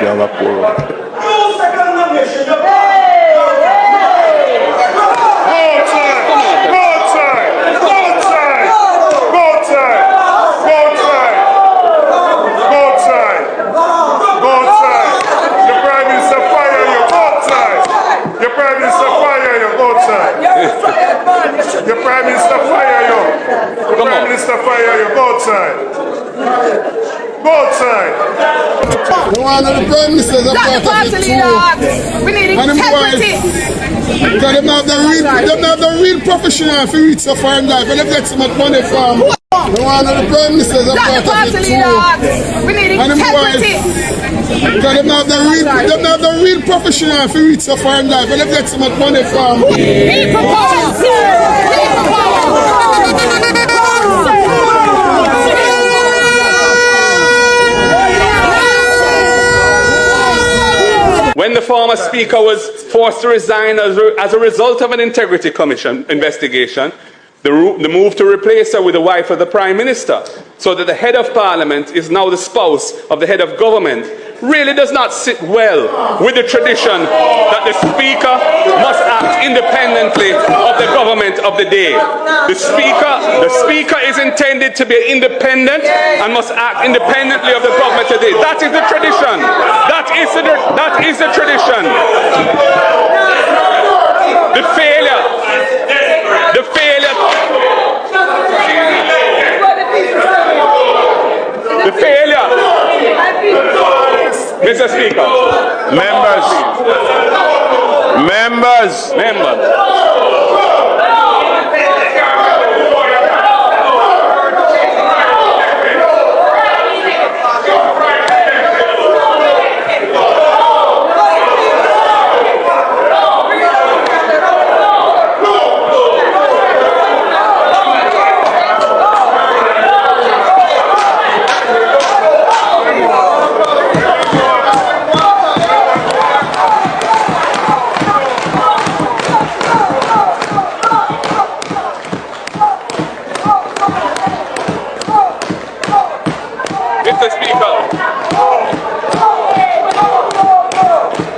Your Prime Minister fire you. The Prime Minister fire you. Go outside. Go outside. One of the Prime Ministers are part of it too. We need integrity. Because they have the real professional for reach so far in life and they get so much money from. One of the Prime Ministers are part of it too. We need integrity. Because they have the real professional for reach so far in life and they get so much money from. People power. When the former speaker was forced to resign as a result of an integrity commission investigation, the move to replace her with the wife of the Prime Minister, so that the head of Parliament is now the spouse of the head of government, really does not sit well with the tradition that the Speaker must act independently of the government of the day. The Speaker is intended to be independent and must act independently of the government of the day. That is the tradition. That is the tradition. The failure. Mr. Speaker. Members.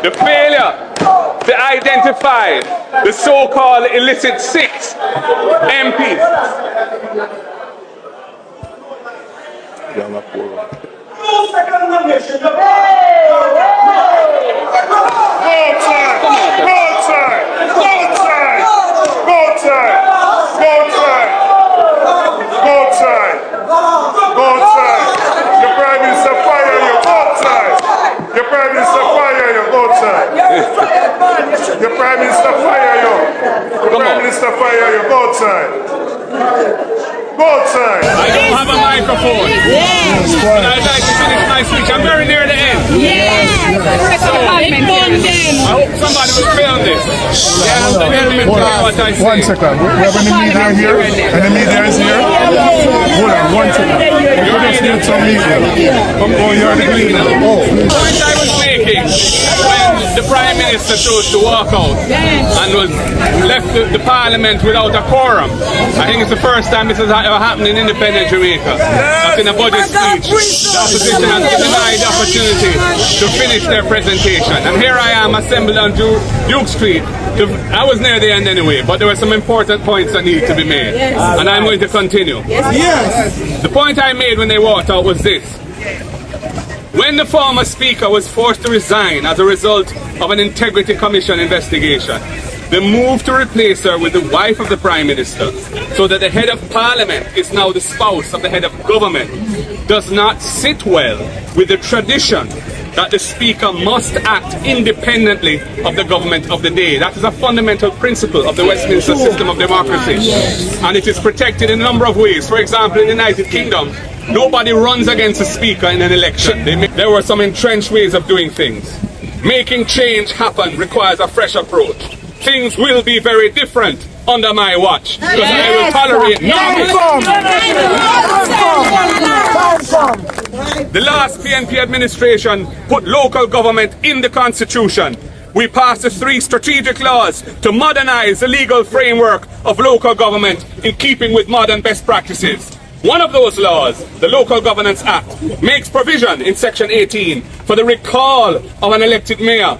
The failure to identify the so-called illicit 6 MPs. Your Prime Minister fire you. The Prime Minister fire you. Go outside. Go outside. I don't have a microphone. But I'd like to finish my speech. I'm very near the end. I hope somebody will film this. One second. We have any media here? And the media is here? Hold on, 1 second. You just need some media. You're the cleaner. The point I was making when the Prime Minister chose to walk out and was left the Parliament without a quorum. I think it's the first time this has ever happened in independent Jamaica. That's in a budget speech. The opposition has been denied the opportunity to finish their presentation. And here I am assembled on Duke Street. I was near the end anyway, but there were some important points that need to be made. And I'm going to continue. The point I made when they walked out was this. When the former speaker was forced to resign as a result of an integrity commission investigation, the move to replace her with the wife of the Prime Minister, so that the head of Parliament is now the spouse of the head of government, does not sit well with the tradition that the Speaker must act independently of the government of the day. That is a fundamental principle of the Westminster system of democracy. And it is protected in a number of ways. For example, in the United Kingdom, nobody runs against a Speaker in an election. There were some entrenched ways of doing things. Making change happen requires a fresh approach. Things will be very different under my watch, because I will tolerate nothing. The last PNP administration put local government in the Constitution. We passed the 3 strategic laws to modernize the legal framework of local government in keeping with modern best practices. One of those laws, the Local Governance Act, makes provision in Section 18 for the recall of an elected mayor,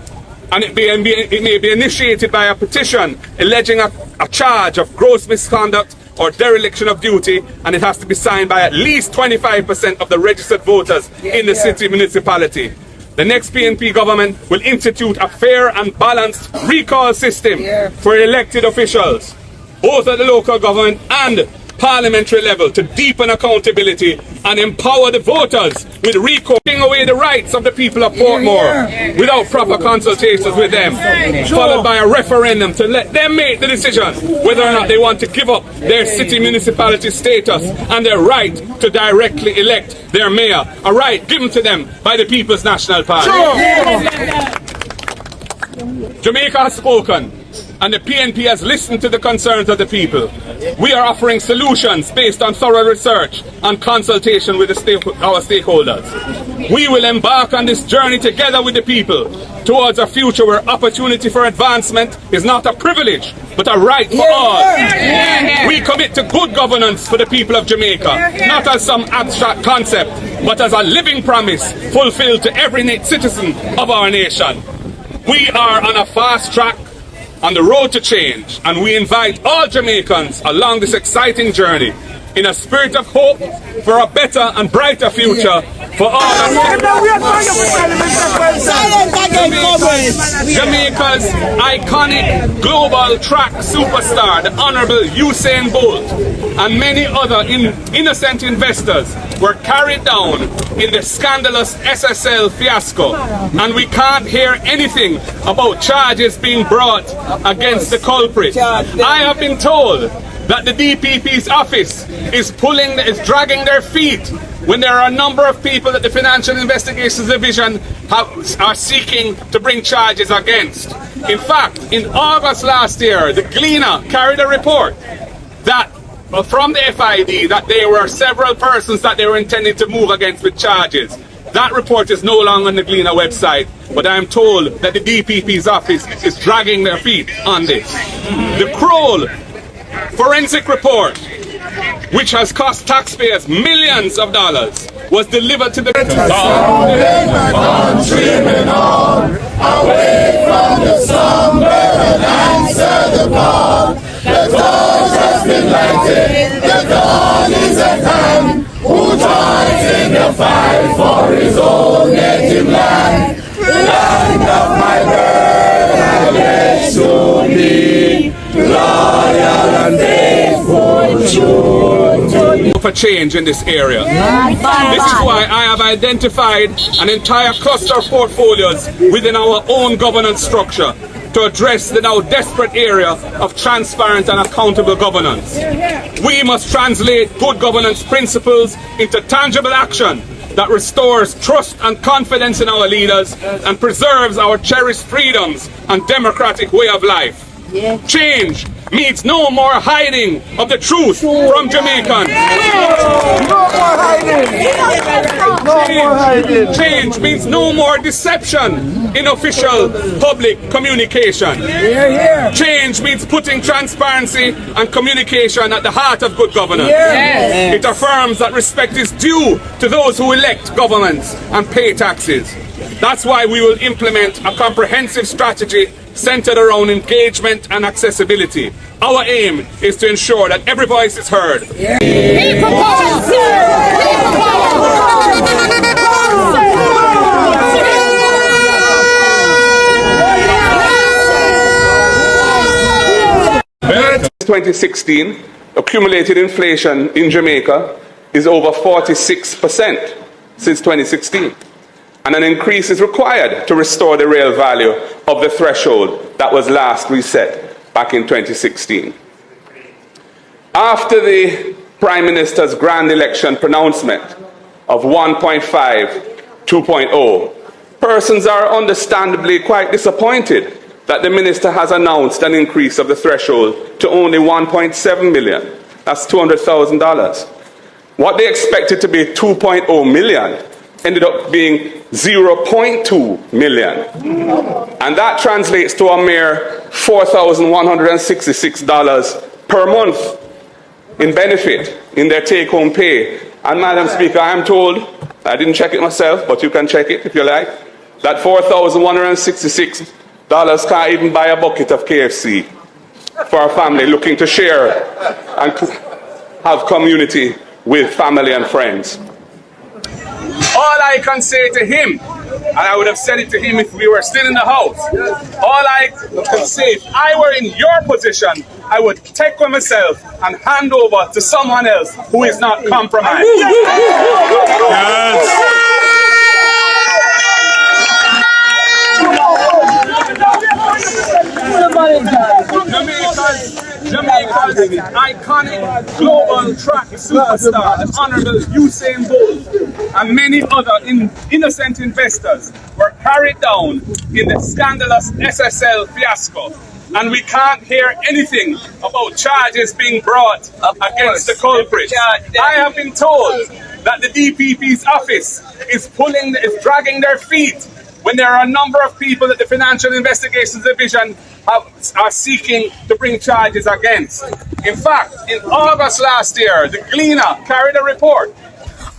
and it may be initiated by a petition alleging a charge of gross misconduct or dereliction of duty, and it has to be signed by at least 25% of the registered voters in the city municipality. The next PNP government will institute a fair and balanced recall system for elected officials, both at the local government and parliamentary level, to deepen accountability and empower the voters with recall, taking away the rights of the people of Portmore without proper consultations with them, followed by a referendum to let them make the decision whether or not they want to give up their city municipality status and their right to directly elect their mayor, a right given to them by the People's National Party. Jamaica has spoken, and the PNP has listened to the concerns of the people. We are offering solutions based on thorough research and consultation with our stakeholders. We will embark on this journey together with the people towards a future where opportunity for advancement is not a privilege, but a right for all. We commit to good governance for the people of Jamaica, not as some abstract concept, but as a living promise fulfilled to every citizen of our nation. We are on a fast track on the road to change, and we invite all Jamaicans along this exciting journey in a spirit of hope for a better and brighter future for all of Jamaica's iconic global track superstar, the Honorable Usain Bolt, and many other innocent investors were carried down in the scandalous SSL fiasco, and we can't hear anything about charges being brought against the culprit. I have been told that the DPP's office is dragging their feet when there are a number of people that the Financial Investigations Division are seeking to bring charges against. In fact, in August last year, the Gleaner carried a report that from the FID that there were several persons that they were intending to move against with charges. That report is no longer on the Gleaner website, but I am told that the DPP's office is dragging their feet on this. The Kroll forensic report, which has cost taxpayers millions of dollars, was delivered to the away from the slumber and answer the call. The torch has been lighted, the dawn is at hand. Who joins in the fight for his own native land? Land of my birth, I bless to be loyal and faithful, true for change in this area. This is why I have identified an entire cluster of portfolios within our own governance structure to address the now desperate area of transparent and accountable governance. We must translate good governance principles into tangible action that restores trust and confidence in our leaders and preserves our cherished freedoms and democratic way of life. Change means no more hiding of the truth from Jamaicans. Change means no more deception in official public communication. Change means putting transparency and communication at the heart of good governance. It affirms that respect is due to those who elect governments and pay taxes. That's why we will implement a comprehensive strategy centered around engagement and accessibility. Our aim is to ensure that every voice is heard. People power! Since 2016, accumulated inflation in Jamaica is over 46% since 2016. And an increase is required to restore the real value of the threshold that was last reset back in 2016. After the Prime Minister's grand election pronouncement of 1.5, 2.0, persons are understandably quite disappointed that the Minister has announced an increase of the threshold to only 1.7 million. That's $200,000. What they expected to be 2.0 million ended up being 0.2 million. And that translates to a mere $4,166 per month. in benefit in their take-home pay. And Madam Speaker, I am told, I didn't check it myself, but you can check it if you like, that $4,166 can't even buy a bucket of KFC for a family looking to share and have community with family and friends. All I can say to him, and I would have said it to him if we were still in the house, all I can say, if I were in your position, I would take with myself and hand over to someone else who is not compromised. Yes. Jamaica's iconic global track superstar, the Honorable Usain Bolt, and many other innocent investors were carried down in the scandalous SSL fiasco. And we can't hear anything about charges being brought against the culprits. I have been told that the DPP's office is dragging their feet when there are a number of people that the Financial Investigations Division are seeking to bring charges against. In fact, in August last year, the Gleaner carried a report.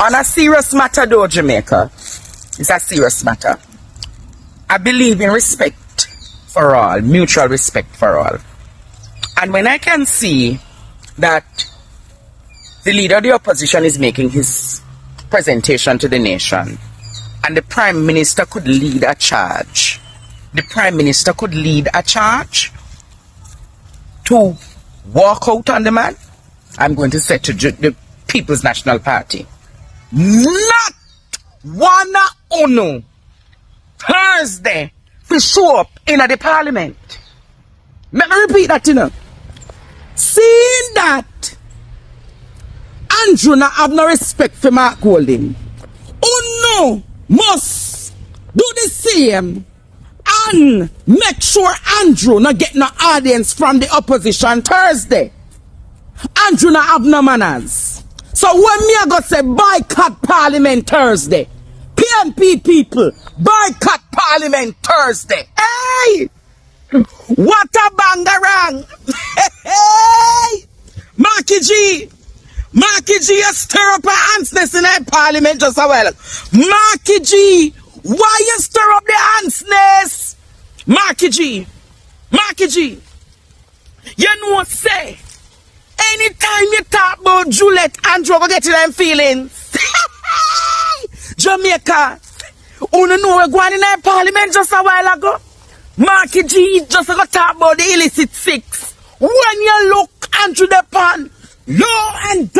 On a serious matter though, Jamaica, it's a serious matter. I believe in respect for all, mutual respect for all. And when I can see that the leader of the opposition is making his presentation to the nation, and the Prime Minister could lead a charge, the Prime Minister could lead a charge to walk out on the man, I'm going to say to the People's National Party, not one unu Thursday to show up in the parliament. Let me repeat that, you know. Seeing that Andrew not have no respect for markgolding, unu must do the same and make sure Andrew not get no audience from the opposition Thursday. Andrew not have no manners. So when me I go say boycott Parliament Thursday, PNP people, boycott Parliament Thursday. Hey! What a bangarang! Hey! Marky G, you stir up a antsness in that Parliament just a well. Marky G, why you stir up the antsness? Marky G, you know what say? Anytime you talk about Juliet, Andrew go get in them feelings. Jamaica, you know we're going in that Parliament just a while ago. Marky G just go talk about the illicit six. When you look Andrew the pan, law and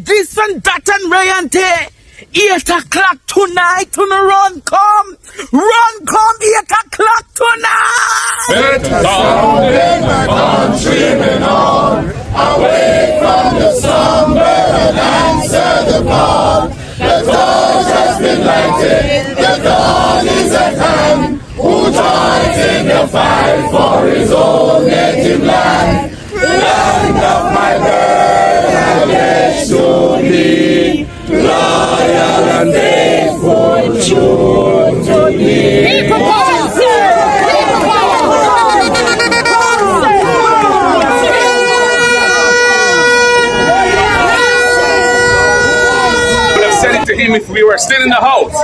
this and that and Ray and Tay. 8 o'clock tonight, to run come 8 o'clock tonight. Let us sounding my countrymen on, away from the slumber and answer the call. The torch has been lighted, the dawn is at hand. Who joins in the fight for his own native land? Land of my birth and pledge to be loyal and faithful, true to me. To him if we were still in the house.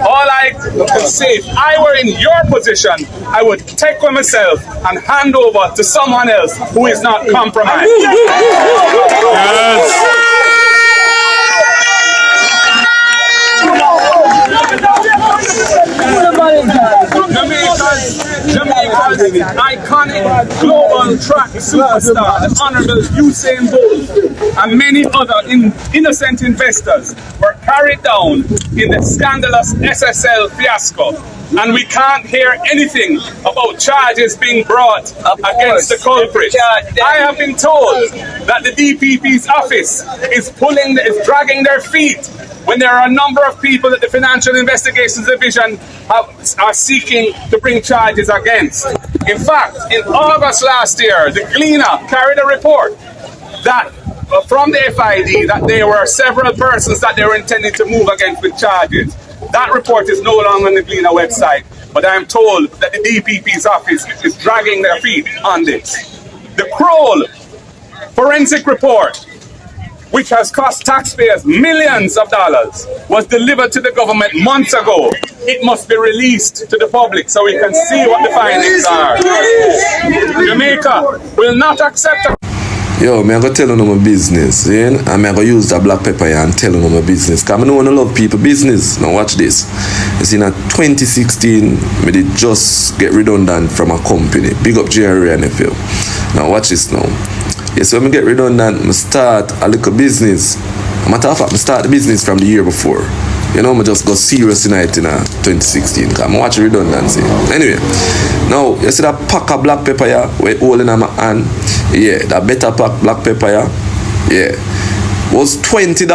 All I can say, if I were in your position, I would take with myself and hand over to someone else who is not compromised. Yes. Jamaica's iconic global track superstar, the Honorable Usain Bolt, and many other innocent investors were carried down in the scandalous SSL fiasco. And we can't hear anything about charges being brought against the culprits. I have been told that the DPP's office is dragging their feet when there are a number of people that the Financial Investigations Division are seeking to bring charges against. In fact, in August last year, the Gleaner carried a report that from the FID that there were several persons that they were intending to move against with charges. That report is no longer on the Gleaner website, but I am told that the DPP's office is dragging their feet on this. The crawl forensic report, which has cost taxpayers millions of dollars, was delivered to the government months ago. It must be released to the public so we can see what the findings are. Jamaica will not accept. Yo, me I go tell you my business, and I go use the black pepper and tell you my business. Cause I don't want to love people business. Now watch this. It's in 2016, me did just get redundant from a company. Big up Jerry and NFL. Now watch this now. Yes, when I get redundant, I start a little business. Matter of fact, I start the business from the year before. You know, I just got serious in 2016 because I'm watching redundancy. Anyway, now, you see that pack of black pepper here, where all in my hand? Yeah, that better pack black pepper here, yeah, was $20.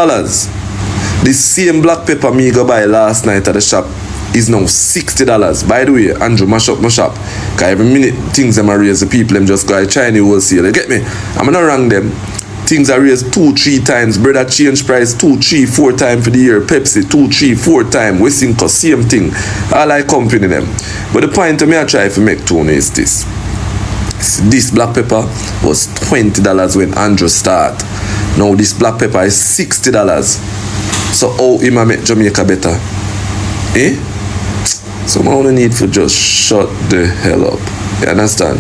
The same black pepper me go buy last night at the shop is now $60. By the way, Andrew, mash up my shop. Because every minute things them are raised, the people them just go to Chinese wholesale. You get me? I'm not wrong them. Things are raised 2-3 times. Bread at change price 2-3-4 times for the year. Pepsi 2-3-4 times. Westinco same thing. All I company them. But the point to me I try to make Tony is this. This black pepper was $20 when Andrew start. Now this black pepper is $60. So how him I make Jamaica better? Eh? So I only need to just shut the hell up. You understand?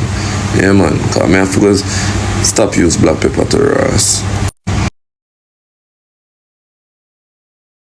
Yeah man. Because I have to stop use black pepper to us.